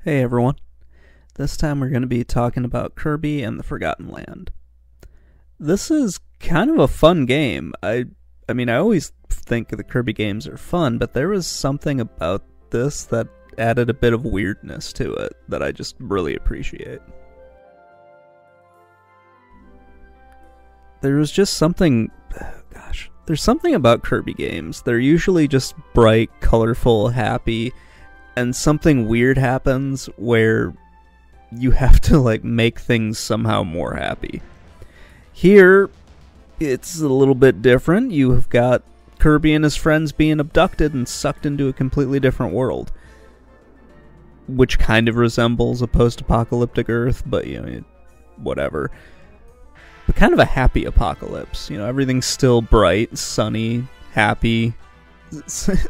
Hey everyone, this time we're going to be talking about Kirby and the Forgotten Land. This is kind of a fun game. I always think the Kirby games are fun, but there was something about this that added a bit of weirdness to it that I just really appreciate. There was just something, there's something about Kirby games. They're usually just bright, colorful, happy, and something weird happens where you have to make things somehow more happy. Here, it's a little bit different. You have got Kirby and his friends being abducted and sucked into a completely different world, which kind of resembles a post-apocalyptic Earth, but whatever. But kind of a happy apocalypse. Everything's still bright, sunny, happy.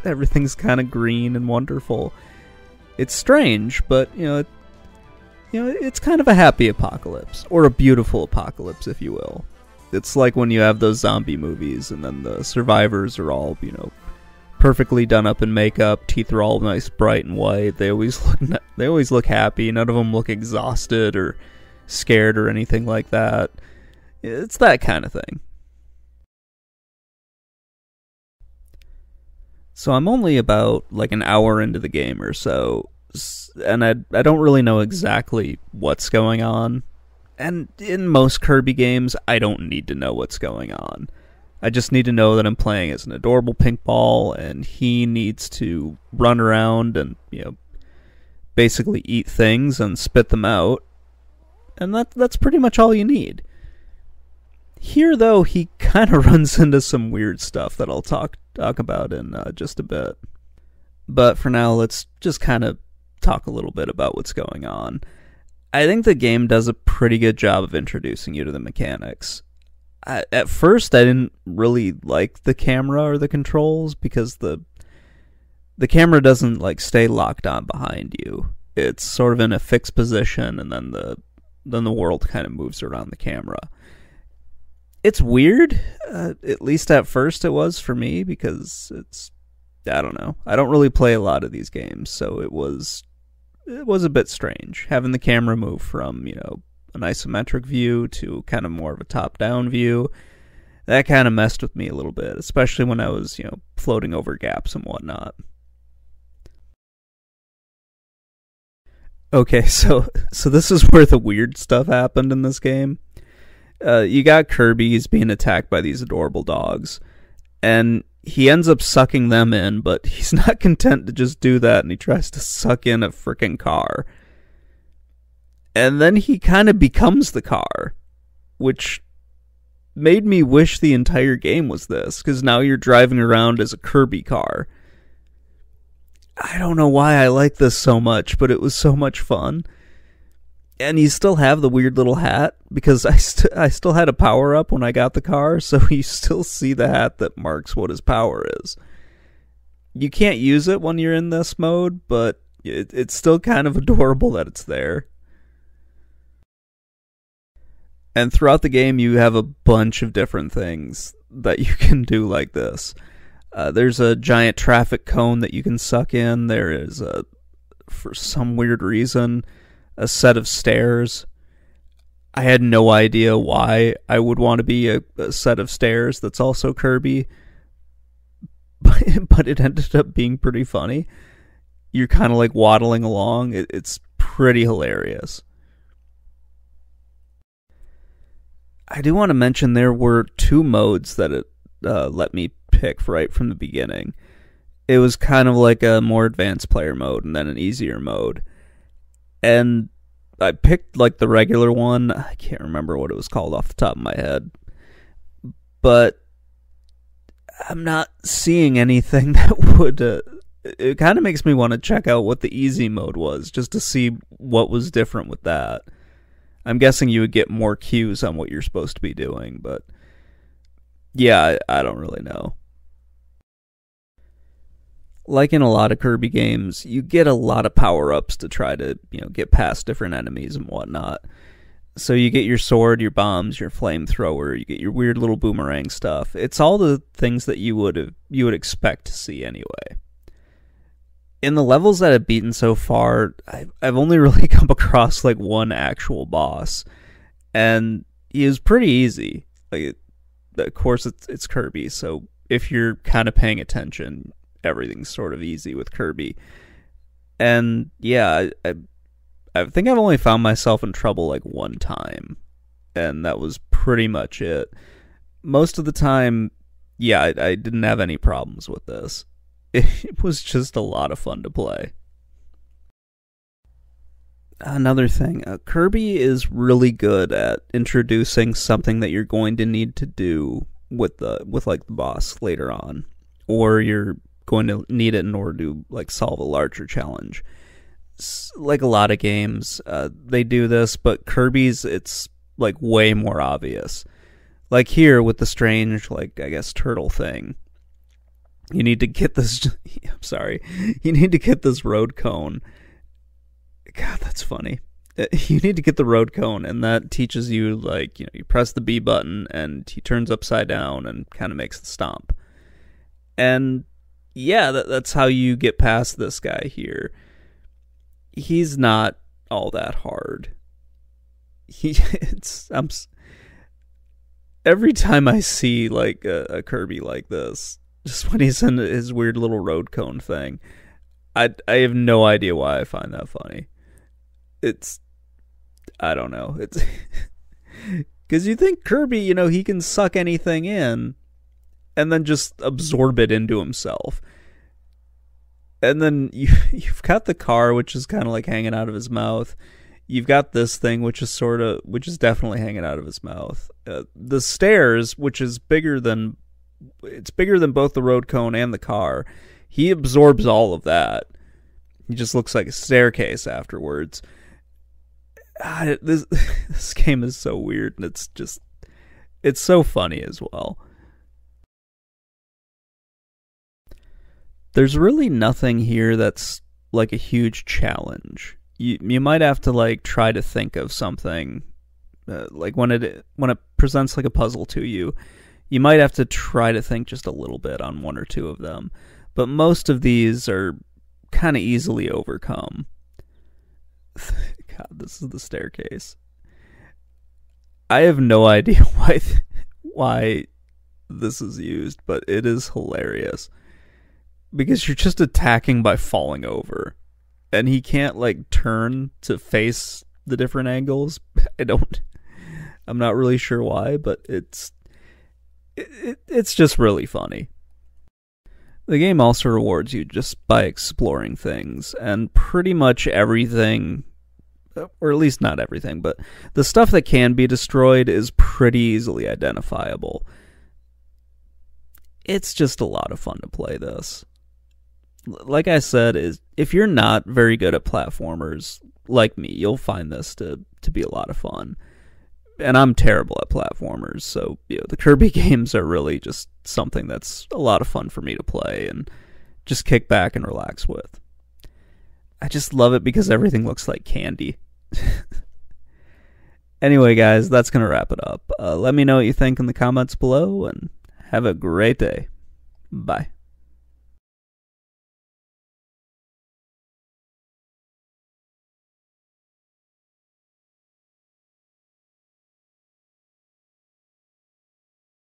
Everything's kind of green and wonderful. It's strange, but it's kind of a happy apocalypse, or a beautiful apocalypse, if you will. It's like when you have those zombie movies, and then the survivors are all, perfectly done up in makeup, teeth are all nice, bright and white. They always look happy. None of them look exhausted or scared or anything like that. It's that kind of thing. So I'm only about an hour into the game or so, and I don't really know exactly what's going on. And in most Kirby games, I don't need to know what's going on. I just need to know that I'm playing as an adorable pink ball, and he needs to run around and, basically eat things and spit them out. And that's pretty much all you need. Here, though, he kind of runs into some weird stuff that I'll talk about in just a bit. But for now, let's just kind of talk a little bit about what's going on. I think the game does a pretty good job of introducing you to the mechanics. At first, I didn't really like the camera or the controls because the camera doesn't stay locked on behind you. It's sort of in a fixed position, and then the world kind of moves around the camera. It's weird, at least at first it was for me, because I don't know. I don't really play a lot of these games, so it was a bit strange. Having the camera move from, an isometric view to kind of more of a top-down view, that kind of messed with me a little bit, especially when I was, floating over gaps and whatnot. Okay, so this is where the weird stuff happened in this game. You got Kirby, he's being attacked by these adorable dogs, and he ends up sucking them in, but he's not content to just do that, and he tries to suck in a frickin' car. And then he kind of becomes the car, which made me wish the entire game was this, because now you're driving around as a Kirby car. I don't know why I like this so much, but it was so much fun. And you still have the weird little hat, because I still had a power-up when I got the car, so you still see the hat that marks what his power is. You can't use it when you're in this mode, but it's still kind of adorable that it's there. And throughout the game, you have a bunch of different things that you can do like this. There's a giant traffic cone that you can suck in. There is, for some weird reason, a set of stairs. I had no idea why I would want to be a set of stairs that's also Kirby, but it ended up being pretty funny. You're kind of waddling along. It's pretty hilarious. I do want to mention there were two modes that it let me pick right from the beginning. It was kind of like a more advanced player mode and then an easier mode. And I picked the regular one. I can't remember what it was called off the top of my head. But I'm not seeing anything that would... it kind of makes me want to check out what the easy mode was, just to see what was different with that. I'm guessing you would get more cues on what you're supposed to be doing, but... yeah, I don't really know. Like in a lot of Kirby games, you get a lot of power-ups to try to, get past different enemies and whatnot. So you get your sword, your bombs, your flamethrower, you get your weird little boomerang stuff. It's all the things that you would expect to see anyway. In the levels that I've beaten so far, I've only really come across like one actual boss, and he was pretty easy. Like, of course, it's Kirby, so if you're kind of paying attention, everything's sort of easy with Kirby. And yeah, I think I've only found myself in trouble like one time, and that was pretty much it. Most of the time, yeah, I didn't have any problems with this. It was just a lot of fun to play. Another thing, Kirby is really good at introducing something that you're going to need to do with like the boss later on, or you're going to need it in order to like solve a larger challenge. Like a lot of games, they do this, but Kirby's, it's like way more obvious. Like here with the strange, like, I guess, turtle thing. You need to get this. I'm sorry. You need to get this road cone. God, that's funny. You need to get the road cone, and that teaches you, like, you press the B button, and he turns upside down and kind of makes the stomp. And yeah, that's how you get past this guy here. He's not all that hard. Every time I see like a Kirby like this, just when he's in his weird little road cone thing, I have no idea why I find that funny. I don't know. It's because you think Kirby, he can suck anything in and then just absorb it into himself. And then you've got the car, which is kind of like hanging out of his mouth. You've got this thing, which is definitely hanging out of his mouth. The stairs, which is bigger than both the road cone and the car. He absorbs all of that. He just looks like a staircase afterwards. This game is so weird, and it's so funny as well. There's really nothing here that's like a huge challenge. You might have to like try to think of something, like when it presents like a puzzle to you. You might have to try to think just a little bit on one or two of them, but most of these are kind of easily overcome. God, this is the staircase. I have no idea why this is used, but it is hilarious. Because you're just attacking by falling over. And he can't like turn to face the different angles. I'm not really sure why, but it's just really funny. The game also rewards you just by exploring things, and pretty much everything, or at least not everything, but the stuff that can be destroyed is pretty easily identifiable. It's just a lot of fun to play this. Like I said, if you're not very good at platformers, like me, you'll find this to be a lot of fun. And I'm terrible at platformers, so the Kirby games are really just something that's a lot of fun for me to play and just kick back and relax with. I just love it because everything looks like candy. Anyway, guys, that's going to wrap it up. Let me know what you think in the comments below, and have a great day. Bye.